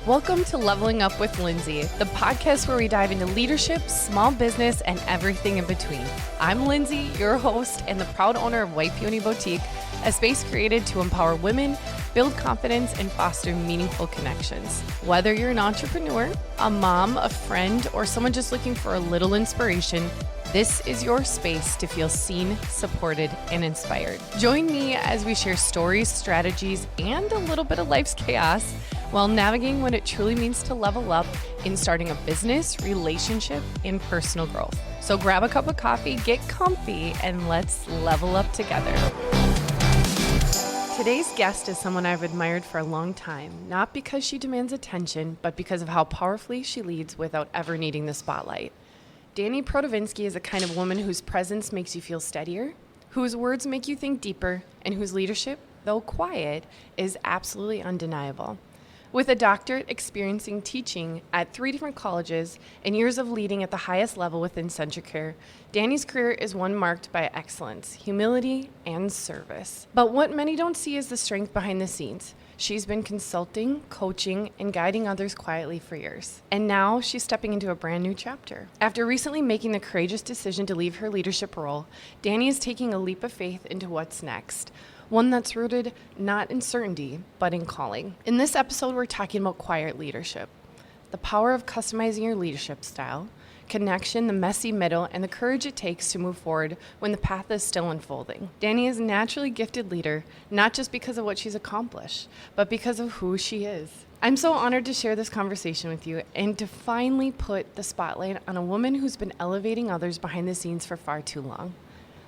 Welcome to Leveling Up with Lindsay, the podcast where we dive into leadership, small business, and everything in between. I'm Lindsay, your host and the proud owner of White Peony Boutique, a space created to empower women, build confidence, and foster meaningful connections. Whether you're an entrepreneur, a mom, a friend, or someone just looking for a little inspiration, this is your space to feel seen, supported, and inspired. Join me as we share stories, strategies, and a little bit of life's chaos while navigating what it truly means to level up in starting a business, relationship, and personal growth. So grab a cup of coffee, get comfy, and let's level up together. Today's guest is someone I've admired for a long time, not because she demands attention, but because of how powerfully she leads without ever needing the spotlight. Dani Prosky is a kind of woman whose presence makes you feel steadier, whose words make you think deeper, and whose leadership, though quiet, is absolutely undeniable. With a doctorate experiencing teaching at 3 different colleges and years of leading at the highest level within CentraCare, Dani's career is one marked by excellence, humility, and service. But what many don't see is the strength behind the scenes. She's been consulting, coaching, and guiding others quietly for years. And now she's stepping into a brand new chapter. After recently making the courageous decision to leave her leadership role, Dani is taking a leap of faith into what's next. One that's rooted not in certainty, but in calling. In this episode, we're talking about quiet leadership, the power of customizing your leadership style, connection, the messy middle, and the courage it takes to move forward when the path is still unfolding. Dani is a naturally gifted leader, not just because of what she's accomplished, but because of who she is. I'm so honored to share this conversation with you and to finally put the spotlight on a woman who's been elevating others behind the scenes for far too long.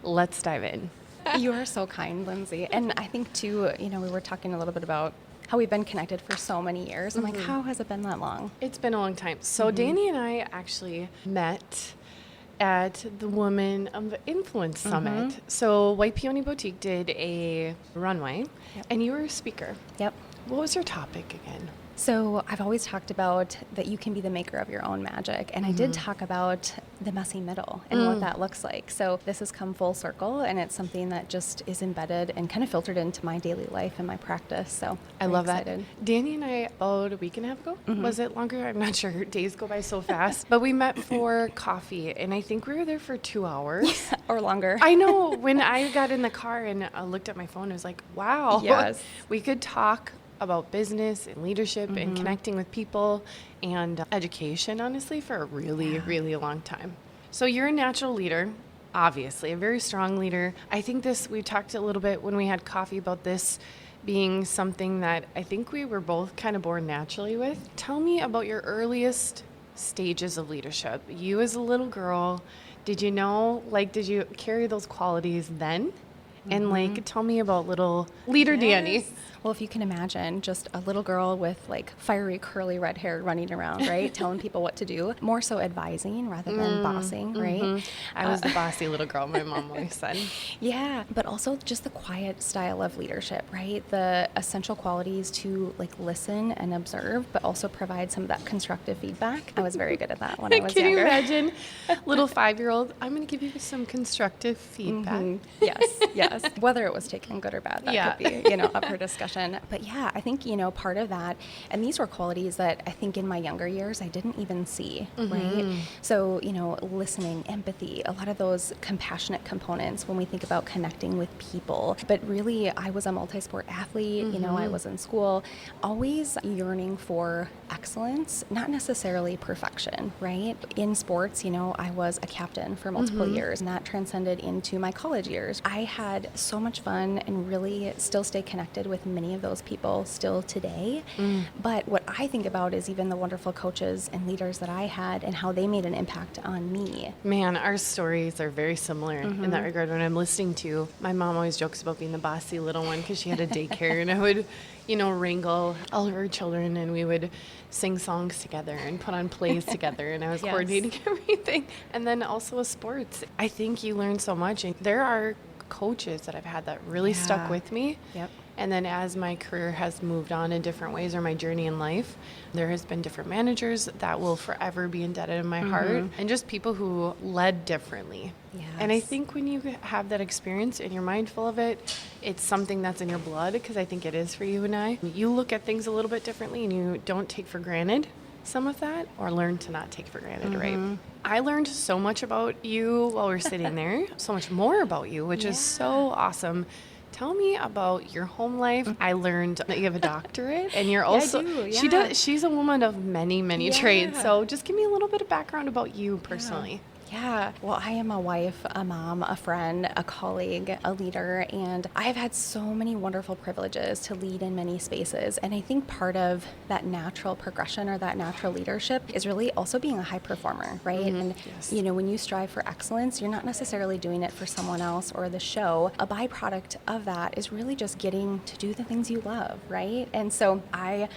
Let's dive in. You are so kind, Lindsay. And I think, too, we were talking a little bit about how we've been connected for so many years. I'm like, how has it been that long? It's been a long time. So Dani and I actually met at the Women of Influence Summit. So White Peony Boutique did a runway, and you were a speaker. Yep. What was your topic again? So I've always talked about that you can be the maker of your own magic. And I did talk about the messy middle and what that looks like. So this has come full circle, and it's something that just is embedded and kind of filtered into my daily life and my practice. So I love excited. that. Dani and I, about a week and a half ago, was it longer? I'm not sure. Days go by so fast. But we met for coffee, and I think we were there for 2 hours. Or longer. I know. When I got in the car and I looked at my phone, I was like, wow. Yes. We could talk about business and leadership and connecting with people and education, honestly, for a really, really long time. So you're a natural leader, obviously, a very strong leader. I think we talked a little bit when we had coffee about this being something that I think we were both kind of born naturally with. Tell me about your earliest stages of leadership. You as a little girl, did you carry those qualities then? And tell me about little leader Dani. Well, if you can imagine just a little girl with fiery curly red hair running around, right? Telling people what to do, more so advising rather than bossing, right? I was the bossy little girl, my mom always said. Yeah, but also just the quiet style of leadership, right? The essential qualities to listen and observe, but also provide some of that constructive feedback. I was very good at that when I was Can younger. you imagine, little 5-year-old, I'm going to give you some constructive feedback. Yes. Whether it was taken good or bad, that could be, up for discussion. But yeah, I think, part of that, and these were qualities that I think in my younger years I didn't even see, right? So, listening, empathy, a lot of those compassionate components when we think about connecting with people. But really, I was a multi-sport athlete, I was in school, always yearning for excellence, not necessarily perfection, right? In sports, I was a captain for multiple years, and that transcended into my college years. I had so much fun and really still stay connected with many of those people still today. But what I think about is even the wonderful coaches and leaders that I had and how they made an impact on me. Man, our stories are very similar in that regard. When I'm listening to, my mom always jokes about being the bossy little one because she had a daycare, and I would, wrangle all of her children, and we would sing songs together and put on plays together, and I was coordinating everything. And then also with sports, I think you learn so much. And there are coaches that I've had that really stuck with me. Yep. And then as my career has moved on in different ways, or my journey in life, there has been different managers that will forever be indebted in my heart, and just people who led differently. Yes. And I think when you have that experience and you're mindful of it, it's something that's in your blood, because I think it is for you and I. You look at things a little bit differently, and you don't take for granted some of that, or learn to not take for granted, right? I learned so much about you while we're sitting there, so much more about you, which is so awesome. Tell me about your home life. I learned that you have a doctorate, and you're also, she's a woman of many trades. So just give me a little bit of background about you personally. Yeah. Well, I am a wife, a mom, a friend, a colleague, a leader, and I've had so many wonderful privileges to lead in many spaces. And I think part of that natural progression or that natural leadership is really also being a high performer, right? And, you know, when you strive for excellence, you're not necessarily doing it for someone else or the show. A byproduct of that is really just getting to do the things you love, right? And so I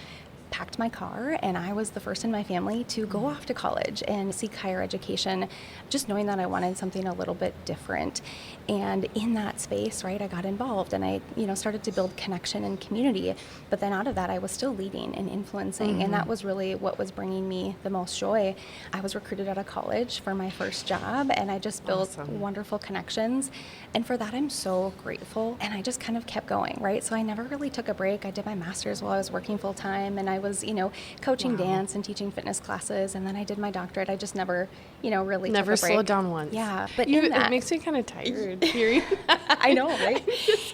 packed my car, and I was the first in my family to go off to college and seek higher education, just knowing that I wanted something a little bit different. And in that space, right, I got involved, and I, you know, started to build connection and community. But then out of that, I was still leading and influencing, and that was really what was bringing me the most joy. I was recruited out of college for my first job, and I just built wonderful connections. And for that, I'm so grateful. And I just kind of kept going, right? So I never really took a break. I did my master's while I was working full time, and I was, you know, coaching dance and teaching fitness classes, and then I did my doctorate. I just never, you know, really never took a break. slowed down once. Yeah, but it makes me kind of tired hearing that. I know, right?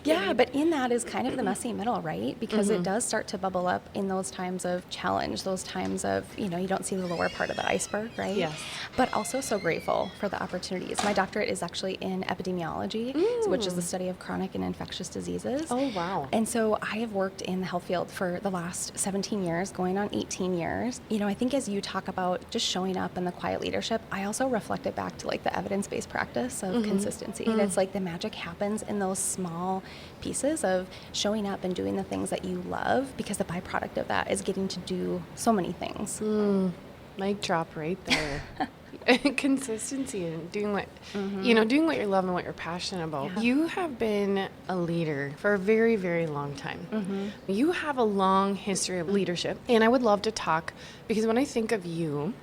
Yeah, but in that is kind of the messy middle, right? Because it does start to bubble up in those times of challenge, those times of, you know, you don't see the lower part of the iceberg, right? Yes. But also so grateful for the opportunities. My doctorate is actually in epidemiology, which is the study of chronic and infectious diseases. Oh, wow. And so I have worked in the health field for the last 17 years, going on 18 years. You know, I think as you talk about just showing up and the quiet leadership, I also reflect it back to like the evidence-based practice of consistency. And it's like the magic happens in those small pieces of showing up and doing the things that you love, because the byproduct of that is getting to do so many things. Mic drop right there. Consistency and doing what you know, doing what you love and what you're passionate about. Yeah. You have been a leader for a very, very long time. You have a long history of leadership, and I would love to talk, because when I think of you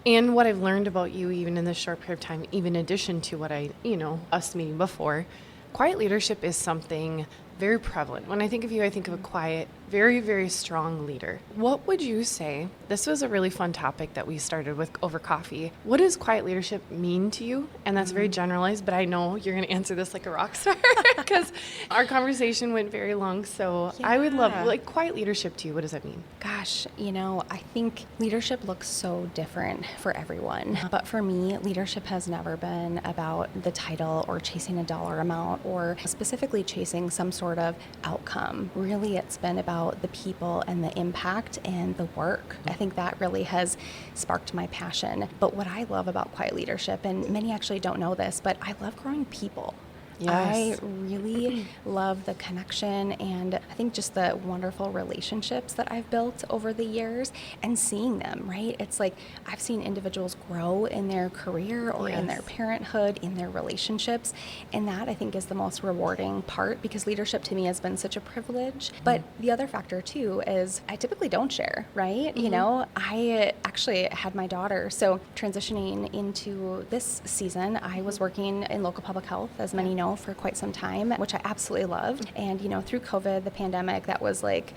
and what I've learned about you, even in this short period of time, even in addition to what I, you know, us meeting before, quiet leadership is something very prevalent. When I think of you, I think of a quiet, very, very strong leader. What would you say? This was a really fun topic that we started with over coffee. What does quiet leadership mean to you? And that's very generalized, but I know you're going to answer this like a rock star, because our conversation went very long. So I would love, like, quiet leadership to you. What does that mean? Gosh, you know, I think leadership looks so different for everyone. But for me, leadership has never been about the title or chasing a dollar amount or specifically chasing some sort of outcome. Really, it's been about the people and the impact and the work. I think that really has sparked my passion. But what I love about quiet leadership, and many actually don't know this, but I love growing people. Yes. I really love the connection, and I think just the wonderful relationships that I've built over the years and seeing them, right? It's like I've seen individuals grow in their career or in their parenthood, in their relationships, and that I think is the most rewarding part, because leadership to me has been such a privilege. But the other factor too is I typically don't share, right? You know, I actually had my daughter, so transitioning into this season, I was working in local public health, as many know, for quite some time, which I absolutely loved. And, you know, through COVID, the pandemic, that was like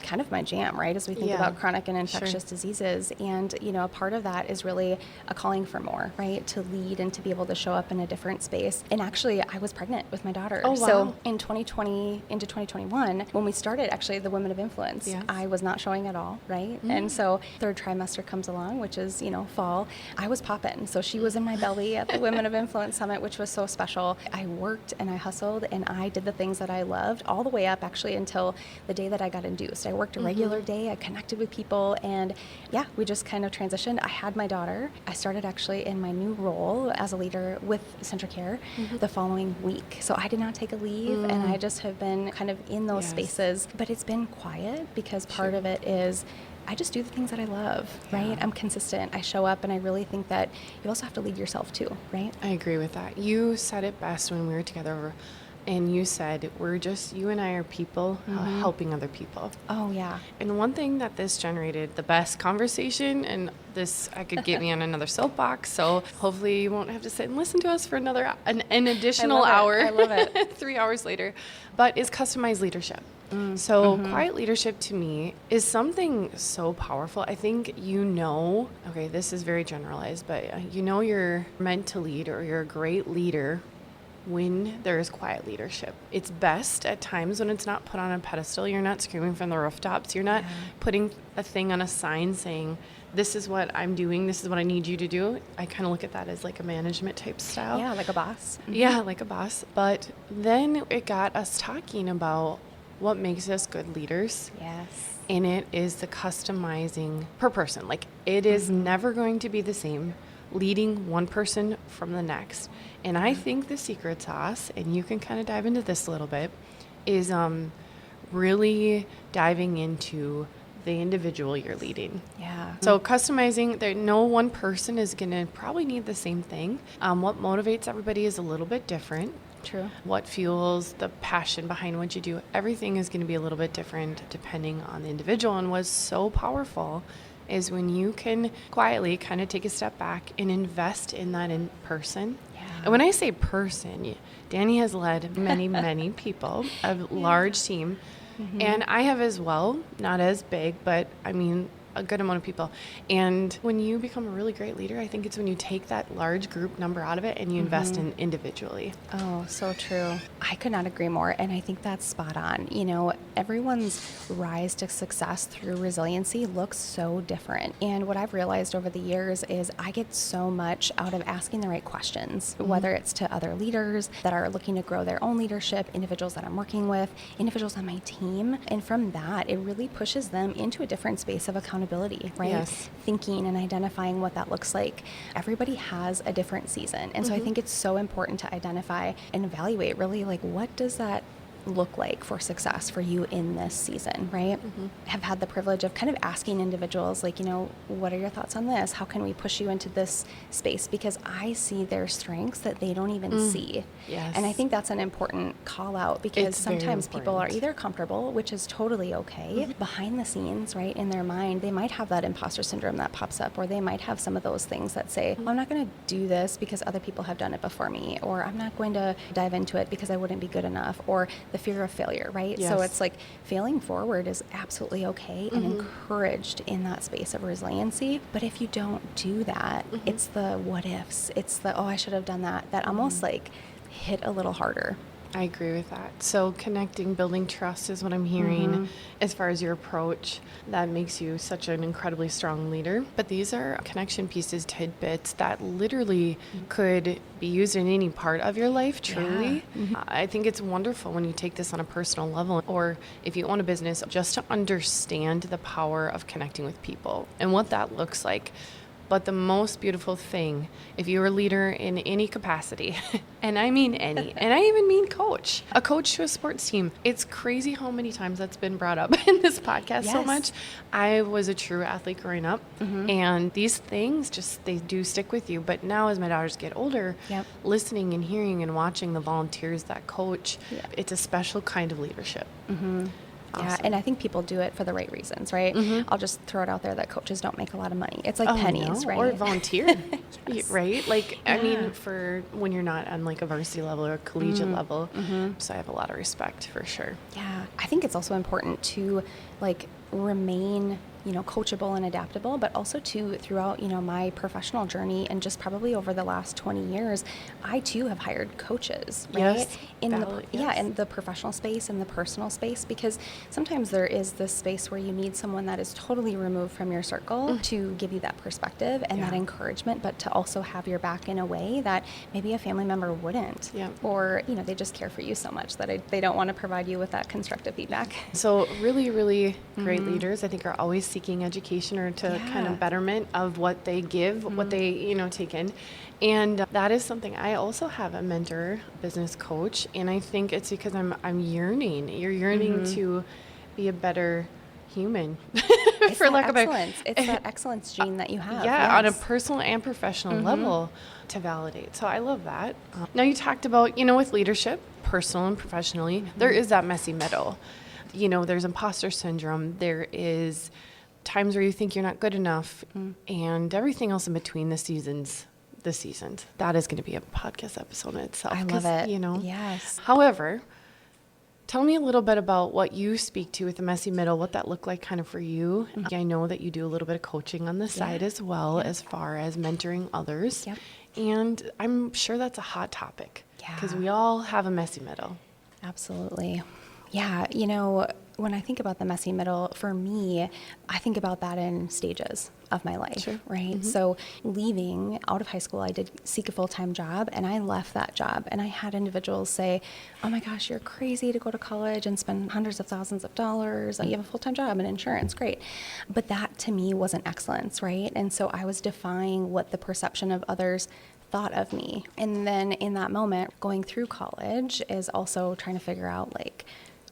kind of my jam, right? As we think about chronic and infectious diseases. And, you know, a part of that is really a calling for more, right? To lead and to be able to show up in a different space. And actually, I was pregnant with my daughter. Oh, wow. So in 2020 into 2021, when we started actually the Women of Influence, I was not showing at all, right? And so third trimester comes along, which is, you know, fall. I was popping. So she was in my belly at the Women of Influence Summit, which was so special. I worked and I hustled and I did the things that I loved all the way up actually until the day that I got induced. I worked a regular day, I connected with people, and we just kind of transitioned. I had my daughter. I started actually in my new role as a leader with CentraCare the following week. So I did not take a leave, and I just have been kind of in those spaces. But it's been quiet because part of it is I just do the things that I love, right? I'm consistent. I show up, and I really think that you also have to lead yourself too, right? I agree with that. You said it best when we were together over and you said, you and I are people helping other people. Oh, yeah. And one thing that this generated the best conversation, and this, I could get me on another soapbox, so hopefully you won't have to sit and listen to us for an additional hour. I love it. 3 hours later, but is customized leadership. So quiet leadership to me is something so powerful. I think okay, this is very generalized, but you're meant to lead, or you're a great leader when there is quiet leadership. It's best at times when it's not put on a pedestal. You're not screaming from the rooftops. You're not putting a thing on a sign saying, this is what I'm doing, this is what I need you to do. I kind of look at that as like a management type style. Yeah, like a boss. Yeah, like a boss. But then it got us talking about what makes us good leaders. Yes. And it is the customizing per person. Like, it is never going to be the same leading one person from the next. And I think the secret sauce, and you can kind of dive into this a little bit, is really diving into the individual you're leading. Yeah. So customizing, no one person is going to probably need the same thing. What motivates everybody is a little bit different. True. What fuels the passion behind what you do, everything is going to be a little bit different depending on the individual. And what's so powerful is when you can quietly kind of take a step back and invest in that in person. Yeah. And when I say person, Dani has led many, many people, a large team. And I have as well, not as big, but I mean, a good amount of people. And when you become a really great leader, I think it's when you take that large group number out of it and you invest in individually. Oh, so true. I could not agree more. And I think that's spot on. Everyone's rise to success through resiliency looks so different. And what I've realized over the years is I get so much out of asking the right questions, whether it's to other leaders that are looking to grow their own leadership, individuals that I'm working with, individuals on my team. And from that, it really pushes them into a different space of accountability. Right? Yes. Thinking and identifying what that looks like. Everybody has a different season. And so I think it's so important to identify and evaluate really like, what does that look like for success for you in this season, right? Have had the privilege of kind of asking individuals like, what are your thoughts on this? How can we push you into this space? Because I see their strengths that they don't even see. Yes. And I think that's an important call out because It's very sometimes people are important. either comfortable, which is totally okay, behind the scenes, right? In their mind, they might have that imposter syndrome that pops up, or they might have some of those things that say, well, I'm not going to do this because other people have done it before me, or I'm not going to dive into it because I wouldn't be good enough, or the fear of failure, right? Yes. So it's like failing forward is absolutely okay and encouraged in that space of resiliency. But if you don't do that, it's the what ifs, it's the, I should have done that, that almost like hit a little harder. I agree with that. So connecting, building trust is what I'm hearing as far as your approach. That makes you such an incredibly strong leader. But these are connection pieces, tidbits that literally could be used in any part of your life, truly. I think it's wonderful when you take this on a personal level, or if you own a business, just to understand the power of connecting with people and what that looks like. But the most beautiful thing, if you're a leader in any capacity, and I mean any, and I even mean coach, a coach to a sports team, it's crazy how many times that's been brought up in this podcast so much. I was a true athlete growing up, and these things they do stick with you. But now as my daughters get older, listening and hearing and watching the volunteers that coach, it's a special kind of leadership. Yeah, Awesome. and I think people do it for the right reasons, right? I'll just throw it out there that coaches don't make a lot of money. It's like pennies, right? Or volunteer, Yes. right? Like, I mean, for when you're not on like a varsity level or a collegiate level. So I have a lot of respect for sure. Yeah, I think it's also important to like remain coachable and adaptable, but also throughout, my professional journey and just probably over the last 20 years, I too have hired coaches, right? Yes. In the professional space and the personal space, because sometimes there is this space where you need someone that is totally removed from your circle to give you that perspective and that encouragement, but to also have your back in a way that maybe a family member wouldn't, or, they just care for you so much that they don't want to provide you with that constructive feedback. So really, really great leaders, I think, are always seeking education or to kind of betterment of what they give, what they, take in. And that is something. I also have a mentor, business coach, and I think it's because I'm yearning. You're yearning to be a better human, It's for that lack of a excellence. It's that excellence gene that you have. yeah, on a Yes. personal and professional level to validate. So I love that. Now you talked about, with leadership, personal and professionally, there is that messy middle. There's imposter syndrome. There is times where you think you're not good enough, and everything else in between the seasons. That is going to be a podcast episode in itself. I love it. Yes. However, tell me a little bit about what you speak to with the messy middle, what that looked like kind of for you. I know that you do a little bit of coaching on the side as well, as far as mentoring others. Yep. And I'm sure that's a hot topic because Yeah. we all have a messy middle. Absolutely. Yeah. When I think about the messy middle, for me, I think about that in stages of my life, Sure. right? So leaving out of high school, I did seek a full-time job, and I left that job. And I had individuals say, oh my gosh, you're crazy to go to college and spend hundreds of thousands of dollars. You have a full-time job and insurance, great. But that to me wasn't excellence, right? And so I was defying what the perception of others thought of me. And then in that moment, going through college is also trying to figure out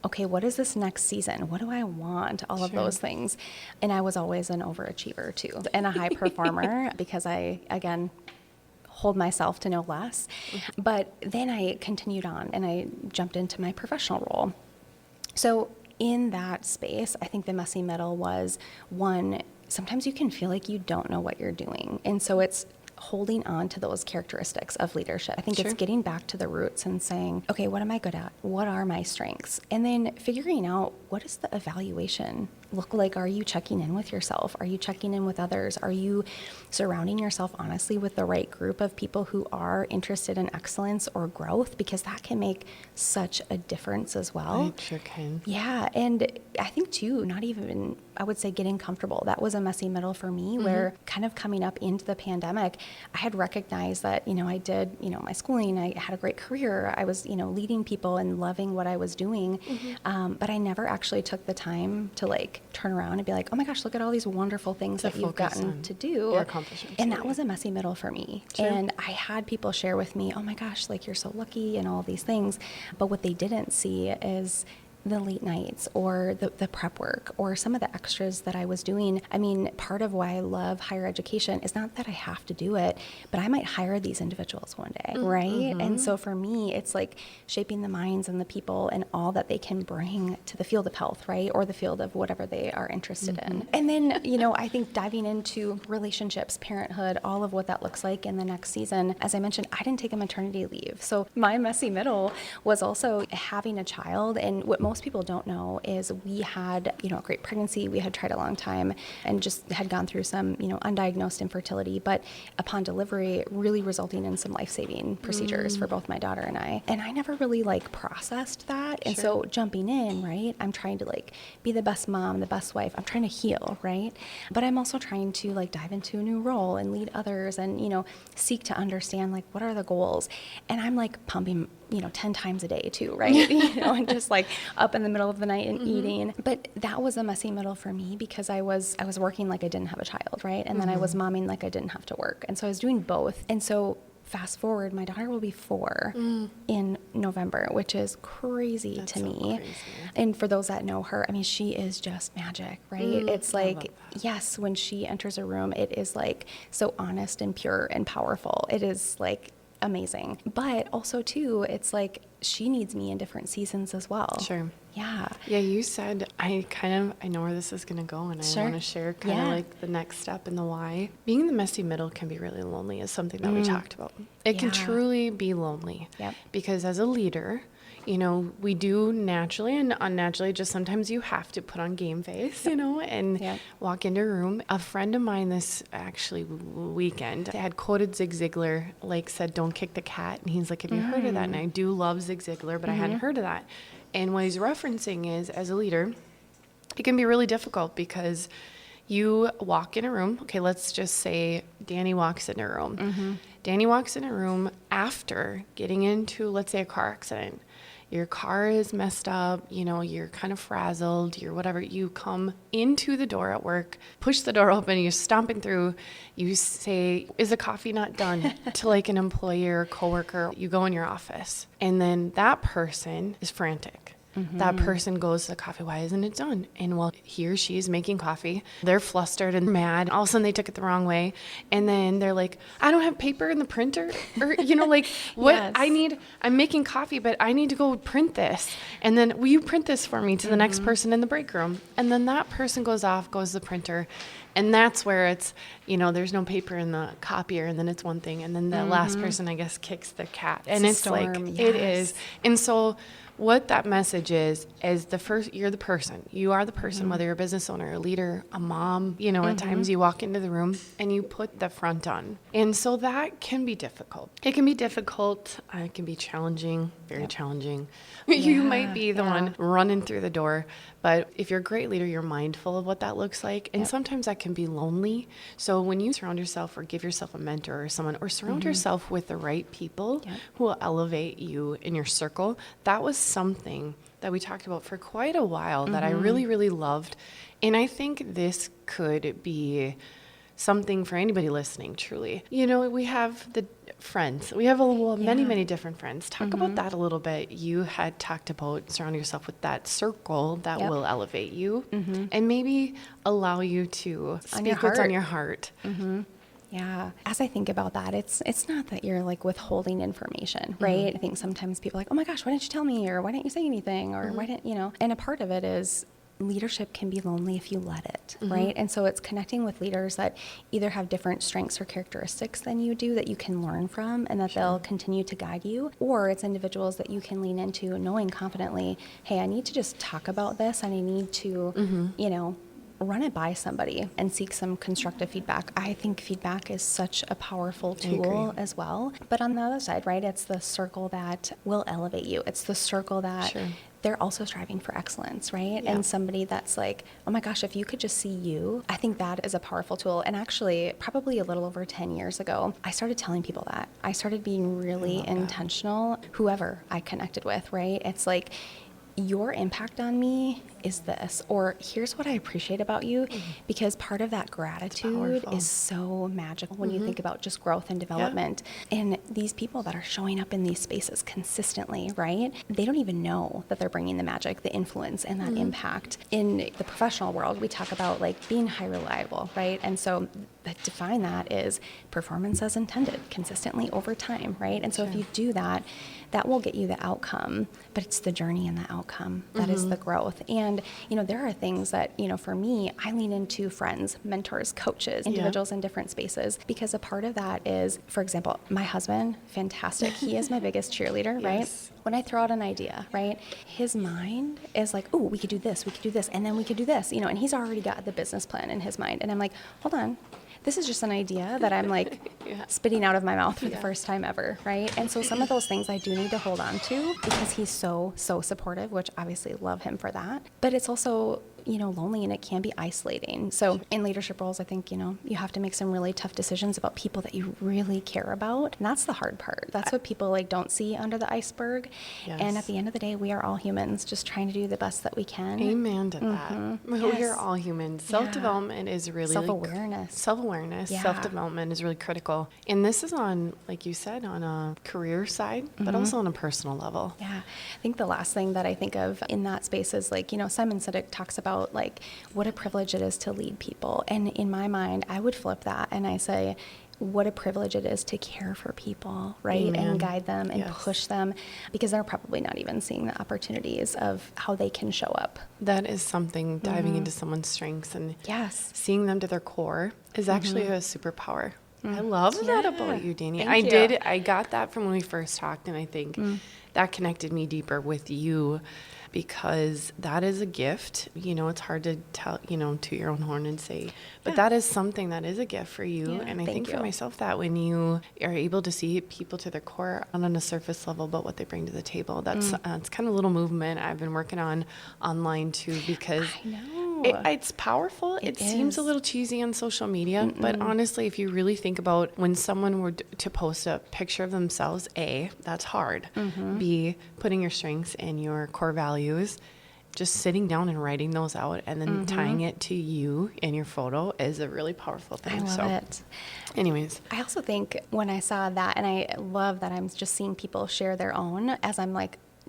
okay, what is this next season? What do I want? All of those things. And I was always an overachiever too, and a high performer because I, again, hold myself to no less. But then I continued on and I jumped into my professional role. So in that space, I think the messy middle was one, sometimes you can feel like you don't know what you're doing. And so it's holding on to those characteristics of leadership. I think it's getting back to the roots and saying, okay, what am I good at? What are my strengths? And then figuring out, what does the evaluation look like? Are you checking in with yourself? Are you checking in with others? Are you surrounding yourself honestly with the right group of people who are interested in excellence or growth? Because that can make such a difference as well. It sure can. Yeah. And I think too, not even, I would say, getting comfortable. That was a messy middle for me where kind of coming up into the pandemic, I had recognized that, I did, my schooling, I had a great career. I was, leading people and loving what I was doing. But I never actually took the time to turn around and be like, oh my gosh, look at all these wonderful things that you've gotten to do. Your accomplishments. And that was a messy middle for me. Sure. And I had people share with me, oh my gosh, you're so lucky and all these things. But what they didn't see is the late nights or the prep work or some of the extras that I was doing. I mean, part of why I love higher education is not that I have to do it, but I might hire these individuals one day, right? And so for me, it's shaping the minds and the people and all that they can bring to the field of health, right? Or the field of whatever they are interested in. And then, I think diving into relationships, parenthood, all of what that looks like in the next season. As I mentioned, I didn't take a maternity leave. So my messy middle was also having a child. And what most people don't know is we had, a great pregnancy. We had tried a long time and just had gone through some, undiagnosed infertility, but upon delivery, really resulting in some life-saving procedures for both my daughter and I. And I never really processed that. And so jumping in, right, I'm trying to be the best mom, the best wife. I'm trying to heal, right? But I'm also trying to dive into a new role and lead others and, seek to understand what are the goals. And I'm pumping 10 times a day too, right? And just up in the middle of the night and eating. But that was a messy middle for me because I was working like I didn't have a child, right? And then I was momming like I didn't have to work. And so I was doing both. And so fast forward, my daughter will be 4 in November, which is crazy to me. Crazy. And for those that know her, I mean, she is just magic, right? It's yes, when she enters a room, it is so honest and pure and powerful. It is amazing. But also too, it's she needs me in different seasons as well. Sure. Yeah. Yeah, you said, I know where this is going to go, and I want to share kind of the next step and the why. Being in the messy middle can be really lonely is something that we talked about. It can truly be lonely. Yep. Because as a leader, we do naturally and unnaturally, just sometimes you have to put on game face, and walk into a room. A friend of mine this weekend had quoted Zig Ziglar, said, don't kick the cat. And he's like, have you heard of that? And I do love Zig Ziglar, but I hadn't heard of that. And what he's referencing is, as a leader, it can be really difficult because you walk in a room. Okay, let's just say Dani walks in a room. Dani walks in a room after getting into, let's say, a car accident. Your car is messed up, you're kind of frazzled, you're whatever. You come into the door at work, push the door open, you're stomping through, you say, is the coffee not done? To an employee or coworker. You go in your office, and then that person is frantic. That person goes to the coffee, why isn't it done? And while he or she is making coffee, they're flustered and mad. All of a sudden they took it the wrong way. And then they're like, I don't have paper in the printer. Or, like what Yes. I'm making coffee, but I need to go print this. And then will you print this for me to the next person in the break room? And then that person goes off, goes to the printer. And that's where it's, there's no paper in the copier, and then it's one thing. And then the last person, I guess, kicks the cat. And it's like, it is. And so what that message is you're the person. You are the person, whether you're a business owner, a leader, a mom, at times you walk into the room and you put the front on. And so that can be difficult. It can be difficult. It can be challenging, very challenging. You might be the one running through the door. But if you're a great leader, you're mindful of what that looks like. And sometimes that can be lonely. So when you surround yourself or give yourself a mentor or someone, or surround yourself with the right people who will elevate you in your circle, that was something that we talked about for quite a while that I really, really loved. And I think this could be something for anybody listening, truly. We have the friends. We have many different friends. Talk about that a little bit. You had talked about surrounding yourself with that circle that will elevate you and maybe allow you to speak what's on your heart. Yeah. As I think about that, it's not that you're like withholding information, right? I think sometimes people are like, oh my gosh, why didn't you tell me? Or why didn't you say anything? Or why didn't, and a part of it is leadership can be lonely if you let it, right? And so it's connecting with leaders that either have different strengths or characteristics than you do that you can learn from and that they'll continue to guide you, or it's individuals that you can lean into knowing confidently, hey, I need to just talk about this and I need to, run it by somebody and seek some constructive feedback. I think feedback is such a powerful tool as well. But on the other side, right, it's the circle that will elevate you. It's the circle that they're also striving for excellence, right? Yeah. And somebody that's like, oh my gosh, if you could just see you, I think that is a powerful tool. And actually, probably a little over 10 years ago, I started telling people that. I started being really intentional, whoever I connected with, right? It's like, your impact on me is this, or here's what I appreciate about you, because part of that gratitude is so magical when you think about just growth and development. And these people that are showing up in these spaces consistently, right? They don't even know that they're bringing the magic, the influence, and that impact. In the professional world, we talk about like being high reliable, right? And so define that is performance as intended, consistently over time, right? And so if you do that, that will get you the outcome, but it's the journey and the outcome that is the growth. And, there are things that, for me, I lean into friends, mentors, coaches, individuals in different spaces, because a part of that is, for example, my husband, fantastic. He is my biggest cheerleader, right? When I throw out an idea, right, his mind is like, oh, we could do this, and then we could do this, and he's already got the business plan in his mind. And I'm like, hold on. This is just an idea that I'm like spitting out of my mouth for the first time ever, right? And so some of those things I do need to hold on to because he's so supportive, which obviously love him for that. But it's also, lonely and it can be isolating. So in leadership roles, I think, you have to make some really tough decisions about people that you really care about. And that's the hard part. That's what people don't see under the iceberg. Yes. And at the end of the day, we are all humans just trying to do the best that we can. Amen to that. We are all humans. Self-development is really self-awareness. Self-development is really critical. And this is on, like you said, on a career side, but also on a personal level. Yeah. I think the last thing that I think of in that space is Simon Sinek talks about what a privilege it is to lead people. And in my mind, I would flip that and I say, what a privilege it is to care for people, right? Amen. And guide them and push them, because they're probably not even seeing the opportunities of how they can show up. That is something, diving into someone's strengths and seeing them to their core is actually a superpower. I love that about you, Dani. I got that from when we first talked, and I think that connected me deeper with you, because that is a gift. It's hard to tell, to your own horn and say, but that is something that is a gift for you. And I think for myself that when you are able to see people to their core, not on a surface level, but what they bring to the table, that's it's kind of a little movement I've been working on online too, because I know. It's powerful. It seems a little cheesy on social media, but honestly, if you really think about when someone were to post a picture of themselves, A, that's hard. B, putting your strengths and your core values, just sitting down and writing those out and then tying it to you in your photo is a really powerful thing. I love it. Anyways. I also think when I saw that, and I love that I'm just seeing people share their own as I'm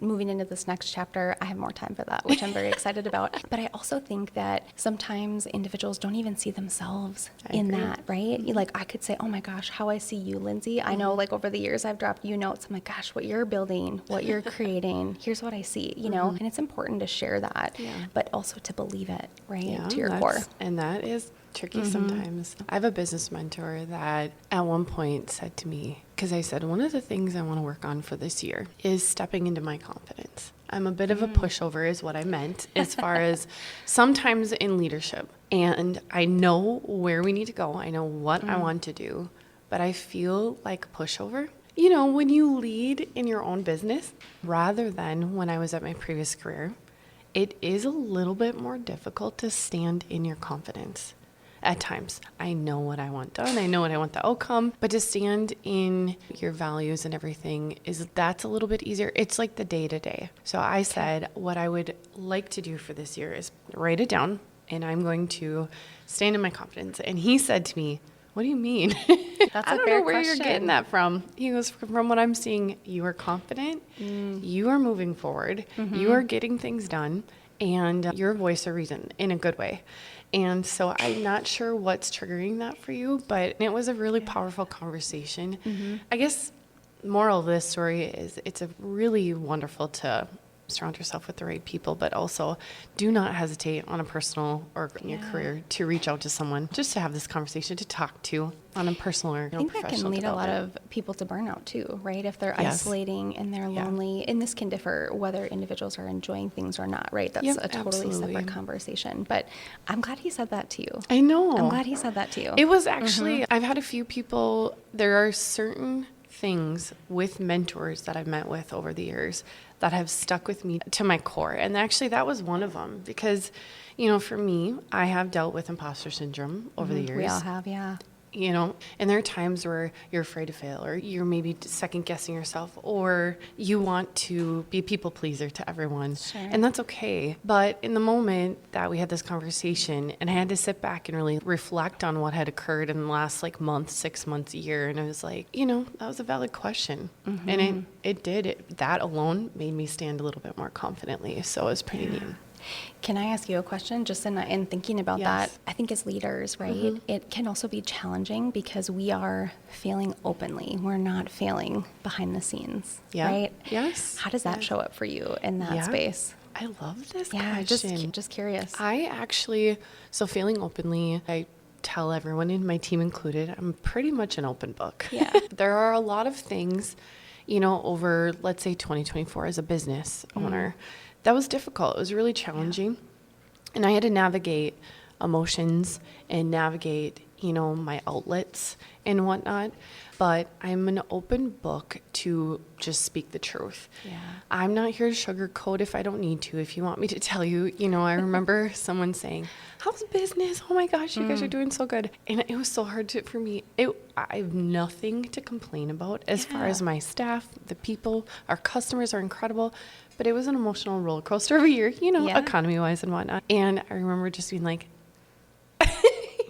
moving into this next chapter, I have more time for that, which I'm very excited about. But I also think that sometimes individuals don't even see themselves in that, right? Like I could say, oh my gosh, how I see you, Lindsay. I know like over the years I've dropped you notes. I'm like, gosh, what you're building, what you're creating, here's what I see, you know? And it's important to share that, but also to believe it, right? To your core. And that is tricky sometimes. I have a business mentor that at one point said to me, because I said, one of the things I want to work on for this year is stepping into my confidence. I'm a bit of a pushover is what I meant as far as sometimes in leadership. And I know where we need to go. I know what I want to do, but I feel like a pushover. You know, when you lead in your own business, rather than when I was at my previous career, it is a little bit more difficult to stand in your confidence. At times, I know what I want done. I know what I want the outcome, but to stand in your values and everything that's a little bit easier. It's like the day to day. So I said, what I would like to do for this year is write it down, and I'm going to stand in my confidence. And he said to me, what do you mean? That's I don't know where you're getting that from. He goes, from what I'm seeing, you are confident, you are moving forward, you are getting things done, and your voice of reason in a good way. And so I'm not sure what's triggering that for you, but it was a really powerful conversation. I guess moral of this story is it's a really wonderful to surround yourself with the right people, but also do not hesitate on a personal or in your career to reach out to someone just to have this conversation, to talk to on a personal or I think that professional can lead a lot development. of people to burnout too, right? If they're isolating and they're lonely, and this can differ whether individuals are enjoying things or not, right? That's a totally separate conversation. But I'm glad he said that to you. I know. I'm glad he said that to you. It was actually, I've had a few people, there are certain things with mentors that I've met with over the years that have stuck with me to my core. And actually that was one of them because, you know, for me, I have dealt with imposter syndrome over the years. We all have, You know, and there are times where you're afraid to fail, or you're maybe second guessing yourself, or you want to be a people pleaser to everyone. Sure. And that's okay. But in the moment that we had this conversation, and I had to sit back and really reflect on what had occurred in the last like month, 6 months, a year. And I was like, you know, that was a valid question. And that alone made me stand a little bit more confidently. So it was pretty neat. Can I ask you a question just in thinking about that? I think as leaders, right, it can also be challenging because we are failing openly. We're not failing behind the scenes, right? Yes. How does that show up for you in that space? I love this question. Just curious. I actually, so failing openly, I tell everyone, in my team included, I'm pretty much an open book. Yeah. There are a lot of things, you know, over, let's say 2024 as a business owner, that was difficult. It was really challenging. And I had to navigate emotions and navigate, you know, my outlets and whatnot. But I'm an open book to just speak the truth. Yeah. I'm not here to sugarcoat if I don't need to. If you want me to tell you, you know, I remember someone saying, how's business? Oh my gosh, you guys are doing so good. And it was so hard for me. I have nothing to complain about as far as my staff, the people, our customers are incredible. But it was an emotional roller coaster of a year, you know, economy-wise and whatnot. And I remember just being like,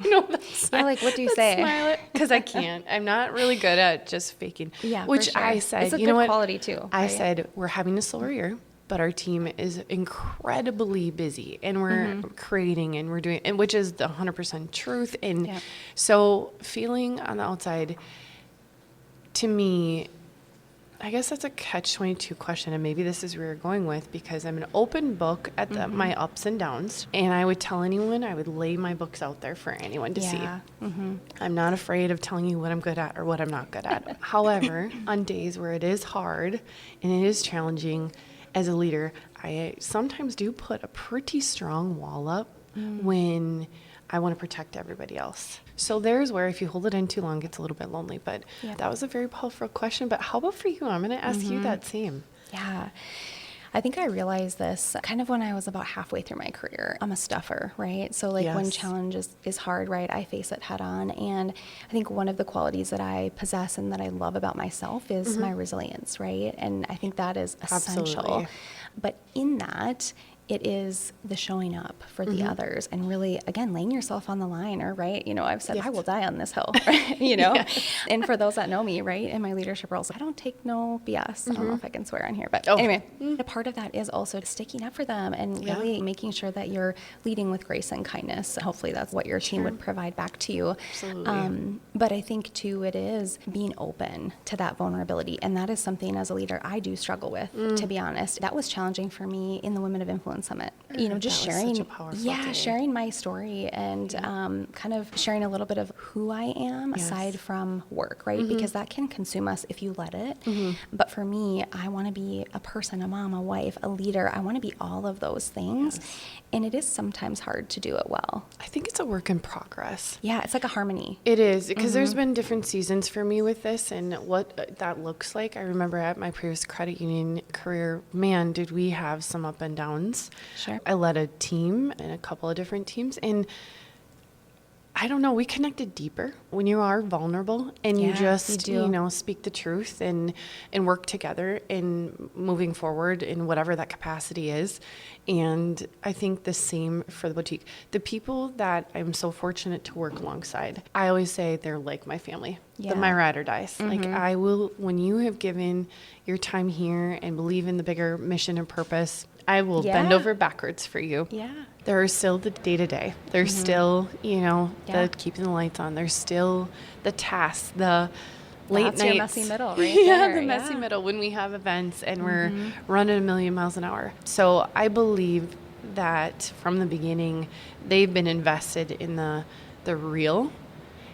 you know, like, what do you say? Smile because I can't. I'm not really good at just faking. Yeah, which for sure. I said, it's a you know good what? Quality too. I right? said we're having a slower year, but our team is incredibly busy, and we're creating, and we're doing, and which is the 100% truth. And so, feeling on the outside, to me, I guess that's a catch-22 question, and maybe this is where you're going with, because I'm an open book at my ups and downs, and I would tell anyone, I would lay my books out there for anyone to see. I'm not afraid of telling you what I'm good at or what I'm not good at. However, on days where it is hard and it is challenging as a leader, I sometimes do put a pretty strong wall up when I want to protect everybody else. So there's where if you hold it in too long, it's a little bit lonely. But that was a very powerful question. But how about for you? I'm going to ask you that same. Yeah. I think I realized this kind of when I was about halfway through my career. I'm a stuffer, right? So like when challenge is hard, right, I face it head on. And I think one of the qualities that I possess and that I love about myself is my resilience, right? And I think that is essential. Absolutely. But in that, it is the showing up for the others and really, again, laying yourself on the line, or right. I've said, I will die on this hill, right? And for those that know me, right, in my leadership roles, I don't take no BS. I don't know if I can swear on here, but anyway, a part of that is also sticking up for them and really making sure that you're leading with grace and kindness. Hopefully that's what your team would provide back to you. Absolutely. But I think too, it is being open to that vulnerability. And that is something as a leader I do struggle with, to be honest. That was challenging for me in the Women of Influence Summit. Just sharing, such a powerful day. sharing my story and kind of sharing a little bit of who I am aside from work, right? Because that can consume us if you let it. But for me, I want to be a person, a mom, a wife, a leader. I want to be all of those things. And it is sometimes hard to do it well. I think it's a work in progress. Yeah, it's like a harmony. It is, because there's been different seasons for me with this and what that looks like. I remember at my previous credit union career, man, did we have some up and downs. Sure. I led a team and a couple of different teams, and I don't know, we connected deeper when you are vulnerable and you just, speak the truth and work together in moving forward in whatever that capacity is. And I think the same for the boutique. The people that I'm so fortunate to work alongside, I always say they're like my family. They're my ride or dies. Like I will, when you have given your time here and believe in the bigger mission and purpose, I will bend over backwards for you. Yeah. There are still the day-to-day. There's still, the keeping the lights on. There's still the tasks, the late That's nights. your messy middle right Yeah, there. the messy middle when we have events and we're running a million miles an hour. So I believe that from the beginning, they've been invested in the real.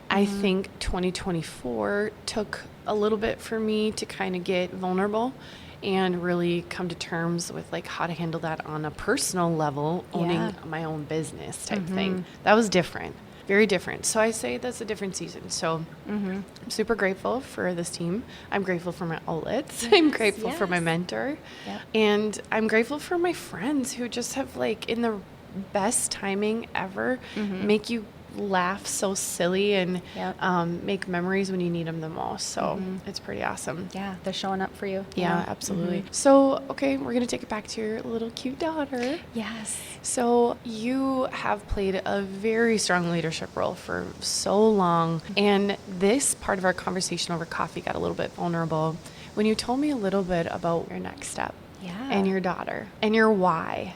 I think 2024 took a little bit for me to kind of get vulnerable and really come to terms with like how to handle that on a personal level, owning my own business type thing. That was different, very different. So I say that's a different season. So I'm super grateful for this team. I'm grateful for my outlets. I'm grateful for my mentor. And I'm grateful for my friends who just have like in the best timing ever make you laugh so silly and make memories when you need them the most. So it's pretty awesome. Yeah, they're showing up for you. Yeah, absolutely. So, okay, we're going to take it back to your little cute daughter. Yes. So you have played a very strong leadership role for so long. And this part of our conversation over coffee got a little bit vulnerable when you told me a little bit about your next step. And your daughter and your why.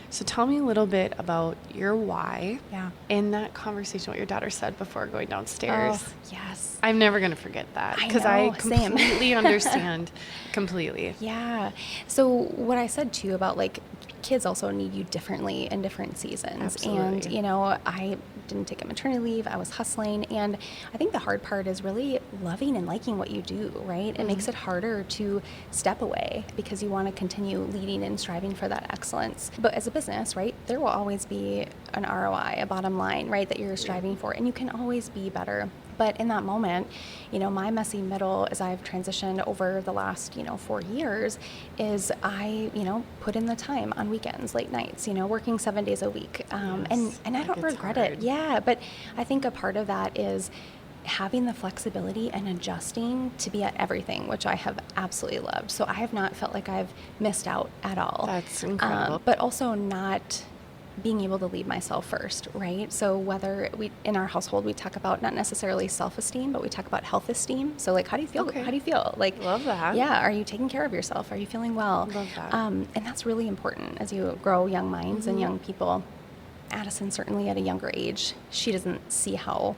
So tell me a little bit about your why in that conversation, what your daughter said before going downstairs. Oh, yes. I'm never going to forget that because I completely understand completely. Yeah. So what I said too about like kids also need you differently in different seasons. Absolutely. And, I didn't take a maternity leave. I was hustling. And I think the hard part is really loving and liking what you do, right? It makes it harder to step away because you want to continue leading and striving for that excellence. But as a business, right, there will always be an ROI, a bottom line, right, that you're striving for. And you can always be better. But in that moment, my messy middle as I've transitioned over the last, 4 years is I, put in the time on weekends, late nights, working 7 days a week. And I don't regret it. Yeah. But I think a part of that is having the flexibility and adjusting to be at everything, which I have absolutely loved. So I have not felt like I've missed out at all. That's incredible. But also not being able to lead myself first, right? So whether in our household, we talk about not necessarily self-esteem, but we talk about health-esteem. So like, how do you feel? Okay. How do you feel? Like, love that. Yeah. Are you taking care of yourself? Are you feeling well? Love that. And that's really important as you grow young minds and young people. Addison, certainly at a younger age, she doesn't see how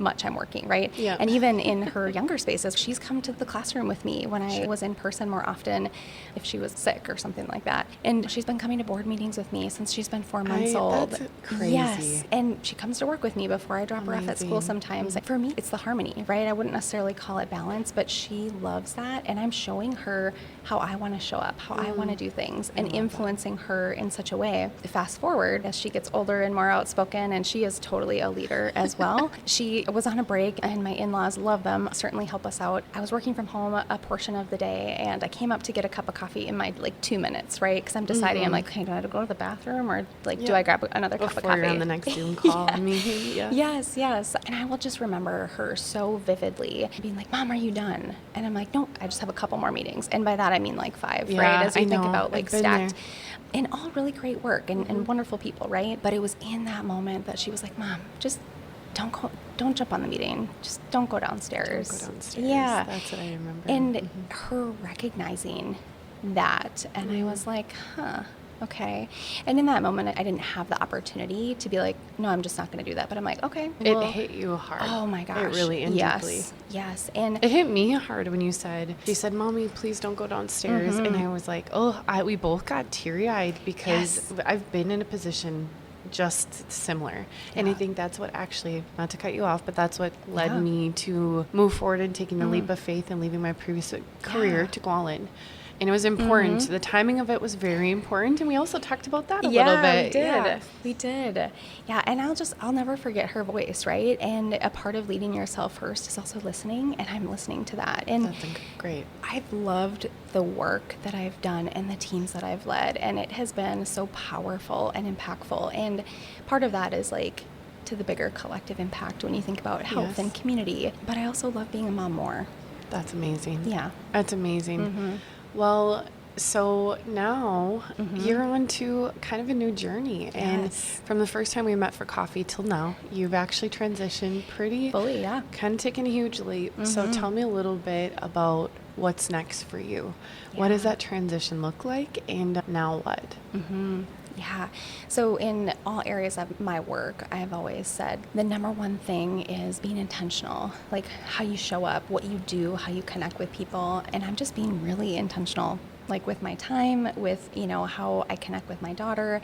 much I'm working, right? Yeah. And even in her younger spaces, she's come to the classroom with me when I was in person more often if she was sick or something like that. And she's been coming to board meetings with me since she's been 4 months old. That's crazy. Yes. And she comes to work with me before I drop her off at school sometimes. For me, it's the harmony, right? I wouldn't necessarily call it balance, but she loves that. And I'm showing her how I want to show up, how I want to do things, and influencing her in such a way. Fast forward, as she gets older and more outspoken, and she is totally a leader as well, she was on a break, and my in-laws, love them, certainly help us out. I was working from home a portion of the day, and I came up to get a cup of coffee in my 2 minutes, right? Because I'm deciding, I'm like, okay, do I have to go to the bathroom, or do I grab another cup of coffee? Before you're on the next Zoom call. Yes. And I will just remember her so vividly being like, Mom, are you done? And I'm like, no, I just have a couple more meetings. And by that, I mean 5, right? As we think about stacked. And all really great work and wonderful people, right? But it was in that moment that she was like, Mom, just don't jump on the meeting. Just don't go downstairs. Don't go downstairs. Yeah. That's what I remember. And her recognizing that. And I was like, okay. And in that moment, I didn't have the opportunity to be like, no, I'm just not going to do that. But I'm like, okay. Well, it hit you hard. Oh my gosh. It really deeply. Yes. And it hit me hard when she said, Mommy, please don't go downstairs. And I was like, we both got teary-eyed because I've been in a position just similar. And I think that's what actually, not to cut you off, but that's what led me to move forward and taking the leap of faith and leaving my previous career to go all in. And it was important. The timing of it was very important. And we also talked about that a little bit. We did. Yeah. And I'll never forget her voice, right? And a part of leading yourself first is also listening. And I'm listening to that. And that's great. I've loved the work that I've done and the teams that I've led. And it has been so powerful and impactful. And part of that is to the bigger collective impact when you think about health and community. But I also love being a mom more. That's amazing. Yeah. That's amazing. Well, so now you're on to kind of a new journey. And from the first time we met for coffee till now, you've actually transitioned pretty fully, kind of taken a huge leap. So tell me a little bit about what's next for you. What does that transition look like? And now what? Yeah. So in all areas of my work, I've always said the number one thing is being intentional, like how you show up, what you do, how you connect with people. And I'm just being really intentional, like with my time, with, how I connect with my daughter.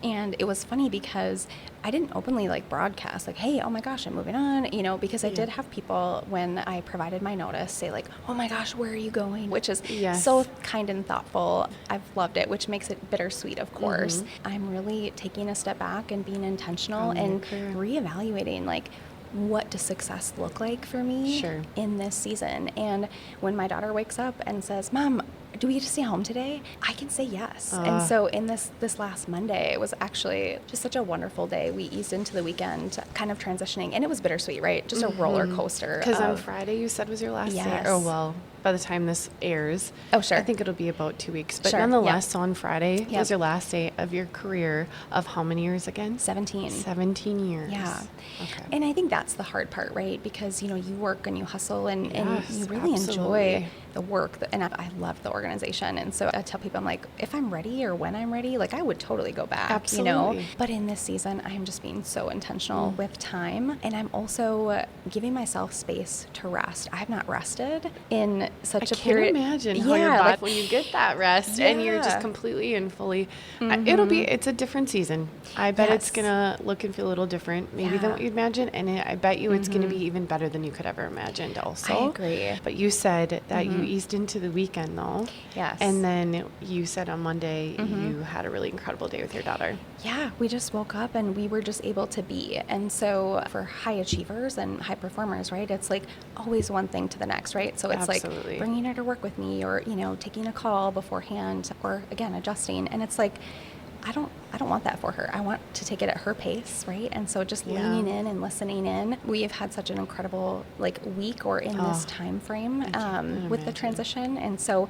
And it was funny because I didn't openly broadcast hey, oh my gosh, I'm moving on, because I did have people when I provided my notice say oh my gosh, where are you going? Which is so kind and thoughtful. I've loved it, which makes it bittersweet, of course. I'm really taking a step back and being intentional and reevaluating what does success look like for me in this season. And when my daughter wakes up and says, Mom, do we get to stay home today? I can say yes. And so in this last Monday, it was actually just such a wonderful day. We eased into the weekend, kind of transitioning, and it was bittersweet, right? Just a roller coaster. Because on Friday you said was your last day. Oh, well, by the time this airs, I think it'll be about 2 weeks. But nonetheless, so on Friday was your last day of your career of how many years again? 17. 17 years. Yeah. Okay. And I think that's the hard part, right? Because, you work and you hustle and you really enjoy the work. And I love the organization. And so I tell people, I'm like, if I'm ready or when I'm ready, I would totally go back, Absolutely. But in this season, I'm just being so intentional with time. And I'm also giving myself space to rest. I have not rested in such a period. I can't imagine how your body, when you get that rest and you're just completely and fully, it's a different season. I bet it's going to look and feel a little different maybe than what you imagine. And I bet you it's going to be even better than you could ever imagined also. I agree. But you said that you eased into the weekend though. Yes. And then you said on Monday you had a really incredible day with your daughter. Yeah, we just woke up and we were just able to be. And so for high achievers and high performers, right, it's always one thing to the next, right? So it's bringing her to work with me or, taking a call beforehand or again, adjusting. And it's I don't want that for her. I want to take it at her pace, right? And so just leaning in and listening in. We have had such an incredible week or in this time frame with the transition. And so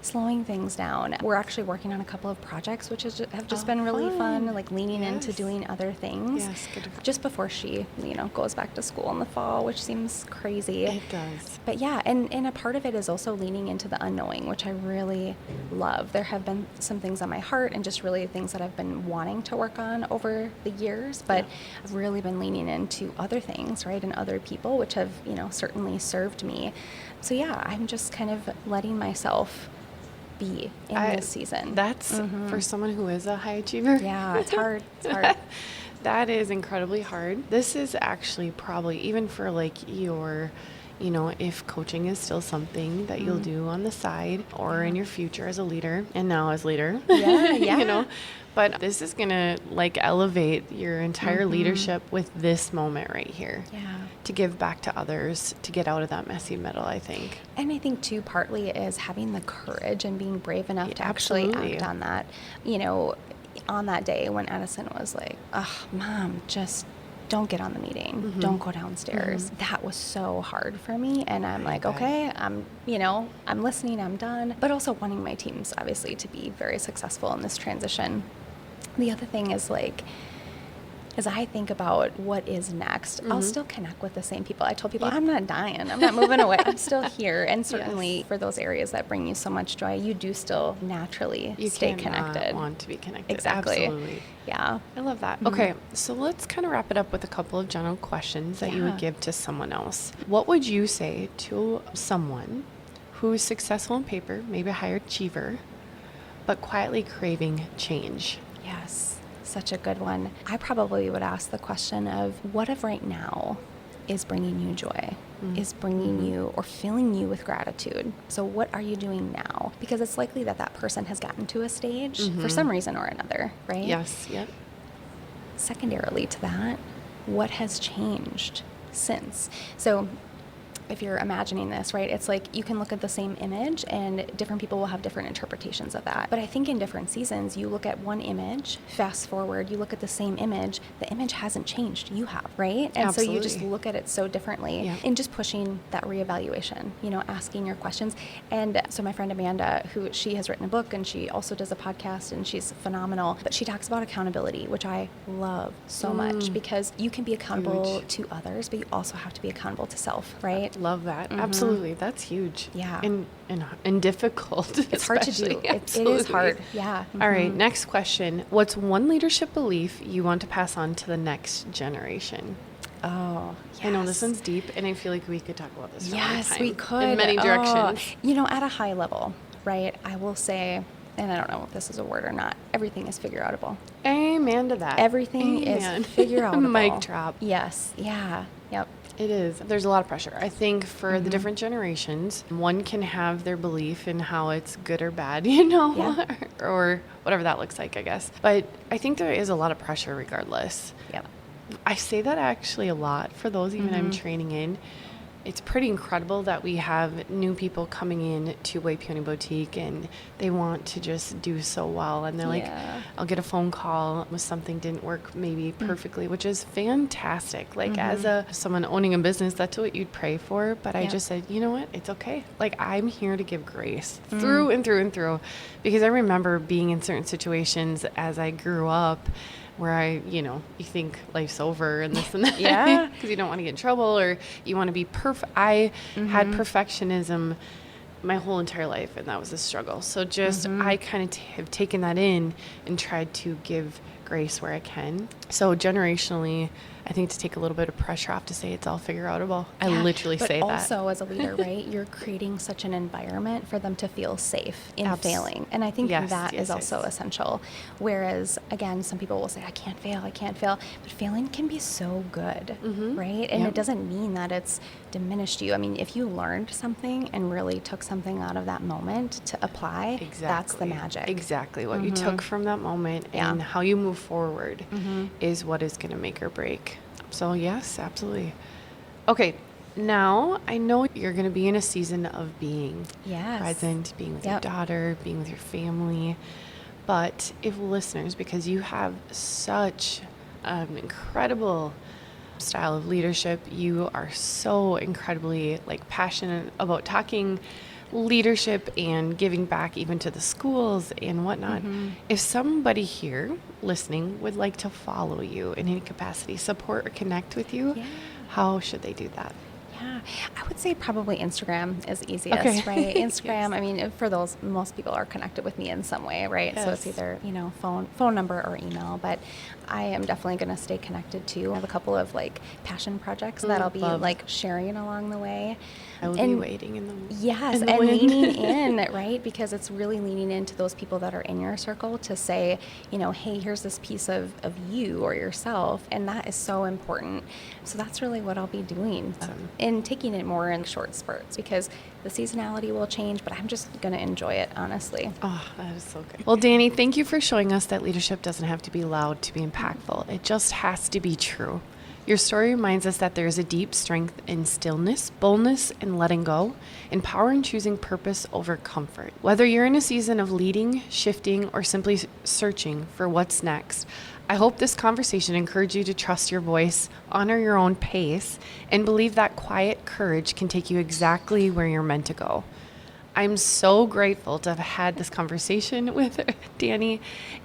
slowing things down. We're actually working on a couple of projects, which have just been really fun, leaning into doing other things. Yes, good. Just before she, goes back to school in the fall, which seems crazy. It does. But yeah, and a part of it is also leaning into the unknowing, which I really love. There have been some things on my heart and just really things that I've been wanting to work on over the years, but I've really been leaning into other things, right, and other people, which have, certainly served me. So yeah, I'm just kind of letting myself be in this season. That's for someone who is a high achiever. Yeah, it's hard. It's hard. That is incredibly hard. This is actually probably even for your you know, if coaching is still something that you'll do on the side or in your future as a leader and now as leader, you know, but this is going to like elevate your entire leadership with this moment right here. To give back to others, to get out of that messy middle, I think. And I think too, partly is having the courage and being brave enough to actually act on that. You know, on that day when Edison was like, "Oh, Mom, just don't get on the meeting. Don't go downstairs." That was so hard for me. And I'm like, okay, I'm listening, I'm done. But also wanting my teams, obviously, to be very successful in this transition. The other thing is like, as I think about what is next, I'll still connect with the same people. I told people, I'm not dying. I'm not moving away. I'm still here. And certainly for those areas that bring you so much joy, you do still naturally stay connected. You want to be connected. Exactly. Absolutely. Yeah. I love that. Okay, so let's kind of wrap it up with a couple of general questions that you would give to someone else. What would you say to someone who is successful on paper, maybe a higher achiever, but quietly craving change? Yes. Such a good one. I probably would ask the question of what if right now is bringing you joy, is bringing you or filling you with gratitude. So what are you doing now? Because it's likely that that person has gotten to a stage for some reason or another, right? Yes. Yep. Secondarily to that, what has changed since? So if you're imagining this, right, it's like you can look at the same image and different people will have different interpretations of that. But I think in different seasons, you look at one image, fast forward, you look at the same image, the image hasn't changed, you have, right? And so you just look at it so differently and just pushing that reevaluation, you know, asking your questions. And so my friend Amanda, she has written a book and she also does a podcast and she's phenomenal, but she talks about accountability, which I love so much because you can be accountable to others, but you also have to be accountable to self, right? Love that. Absolutely. That's huge. Yeah. And difficult. It's hard to do. It is hard. Yeah. All right. Next question. What's one leadership belief you want to pass on to the next generation? Oh, yes. I know this one's deep, and I feel like we could talk about this for a long time. Yes, we could. In many directions. You know, at a high level, right, I will say, and I don't know if this is a word or not, everything is figure-outable. Amen to that. Everything is figure-outable. Mic drop. Yes. Yeah. Yep. It is. There's a lot of pressure. I think for the different generations, one can have their belief in how it's good or bad, you know, or whatever that looks like, I guess. But I think there is a lot of pressure regardless. Yep. I say that actually a lot for those even I'm training in. It's pretty incredible that we have new people coming in to Way Peony Boutique and they want to just do so well. And they're like, I'll get a phone call with something didn't work maybe perfectly, which is fantastic. Like as someone owning a business, that's what you'd pray for. But I just said, you know what? It's okay. Like I'm here to give grace through and through and through. Because I remember being in certain situations as I grew up where you think life's over and this and that. Yeah. Because you don't want to get in trouble or you want to be perfect. I had perfectionism my whole entire life, and that was a struggle. So just I kind of have taken that in and tried to give grace where I can. So generationally, I think to take a little bit of pressure off to say it's all figure-outable. I literally say that. But also as a leader, right, you're creating such an environment for them to feel safe in failing. And I think that is also essential. Whereas, again, some people will say, I can't fail. But failing can be so good, right? And it doesn't mean that it's diminished you. I mean, if you learned something and really took something out of that moment to apply, that's the magic. Exactly. What you took from that moment and how you move forward is what is going to make or break. So yes, absolutely. Okay, now I know you're going to be in a season of being present, being with your daughter, being with your family. But if listeners, because you have such an incredible style of leadership, you are so incredibly passionate about talking leadership and giving back even to the schools and whatnot. If somebody here listening would like to follow you in any capacity, support or connect with you, how should they do that? Yeah, I would say probably Instagram is easiest, right? Instagram, I mean, for those, most people are connected with me in some way, right? So it's either, phone number or email, but I am definitely going to stay connected too. I have a couple of passion projects that I'll be sharing along the way. I will be waiting in the Yes, and leaning in, right? Because it's really leaning into those people that are in your circle to say, hey, here's this piece of you or yourself, and that is so important. So that's really what I'll be doing and taking it more in short spurts, because the seasonality will change, but I'm just going to enjoy it, honestly. Oh, that is so good. Well, Dani, thank you for showing us that leadership doesn't have to be loud to be impactful. It just has to be true. Your story reminds us that there is a deep strength in stillness, boldness, and letting go, and power in choosing purpose over comfort. Whether you're in a season of leading, shifting, or simply searching for what's next, I hope this conversation encouraged you to trust your voice, honor your own pace, and believe that quiet courage can take you exactly where you're meant to go. I'm so grateful to have had this conversation with Dani,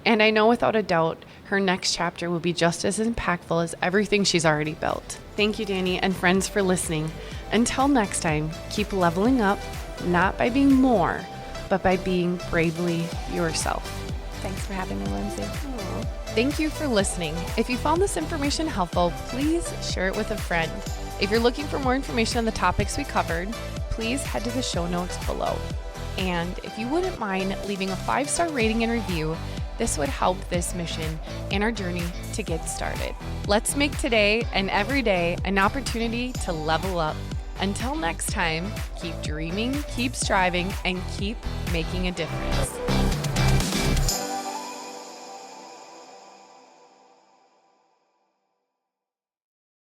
and I know without a doubt her next chapter will be just as impactful as everything she's already built. Thank you, Dani, and friends, for listening. Until next time, keep leveling up, not by being more, but by being bravely yourself. Thanks for having me, Lindsay. Thank you for listening. If you found this information helpful, please share it with a friend. If you're looking for more information on the topics we covered, please head to the show notes below. And if you wouldn't mind leaving a 5-star rating and review, this would help this mission and our journey to get started. Let's make today and every day an opportunity to level up. Until next time, keep dreaming, keep striving, and keep making a difference.